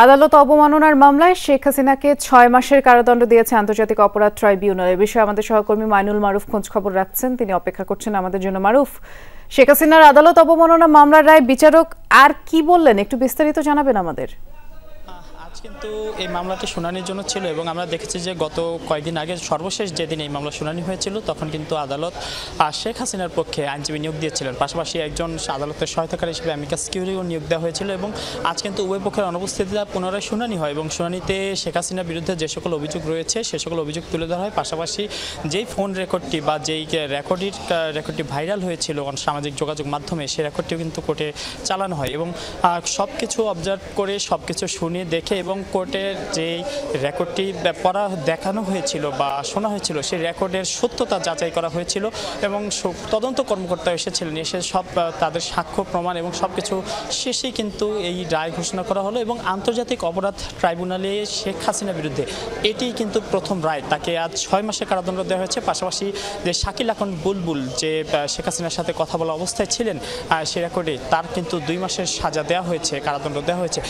আদালত অবমাননার মামলায় শেখ হাসিনাকে ৬ মাসের কারাদণ্ড দিয়েছে আন্তর্জাতিক অপরাধ ট্রাইব্যুনাল। এ বিষয়ে আমাদের সহকর্মী মাইনুল মারুফ খোঁজ খবর রাখছেন, তিনি অপেক্ষা করছেন আমাদের জন্য। মারুফ, শেখ হাসিনার আদালত অবমাননা মামলার রায় বিচারক আর কি বললেন, একটু বিস্তারিত জানাবেন আমাদের। আজ কিন্তু এই মামলাটি শুনানির জন্য ছিল এবং আমরা দেখেছি যে গত কয়েকদিন আগে সর্বশেষ যেদিন এই মামলা শুনানি হয়েছিল তখন কিন্তু আদালত শেখ হাসিনার পক্ষে আইনজীবী নিয়োগ দিয়েছিলেন, পাশাপাশি একজন আদালতের সহায়তাকারী হিসেবে অ্যামিকাস কিউরিও নিয়োগ দেওয়া হয়েছিল এবং আজ কিন্তু উভয় পক্ষের অনুপস্থিতিতে পুনরায় শুনানি হয় এবং শুনানিতে শেখ হাসিনার বিরুদ্ধে যে সকল অভিযোগ রয়েছে সে সকল অভিযোগ তুলে ধরা হয়। পাশাপাশি যেই ফোন রেকর্ডটি বা যেই রেকর্ডটি ভাইরাল হয়েছিল সামাজিক যোগাযোগ মাধ্যমে, সেই রেকর্ডটিও কিন্তু কোর্টে চালানো হয় এবং সব কিছু অবজার্ভ করে সব কিছু শুনে দেখে এবং কোর্টের যে রেকর্ডটি দেখানো হয়েছিল বা শোনা হয়েছিল সেই রেকর্ডের সত্যতা যাচাই করা হয়েছিল এবং তদন্ত কর্মকর্তা এসেছিলেন, এসে সব তাদের সাক্ষ্য প্রমাণ এবং সব কিছু শেষেই কিন্তু এই রায় ঘোষণা করা হলো এবং আন্তর্জাতিক অপরাধ ট্রাইব্যুনালে শেখ হাসিনার বিরুদ্ধে এটি কিন্তু প্রথম রায়। তাকে আজ ৬ মাসের কারাদণ্ড দেওয়া হয়েছে। পাশাপাশি যে শাকিল আকন বুলবুল যে শেখ হাসিনার সাথে কথা বলা অবস্থায় ছিলেন সেই রেকর্ডে তার কিন্তু ২ মাসের সাজা দেওয়া হয়েছে, কারাদণ্ড দেওয়া হয়েছে।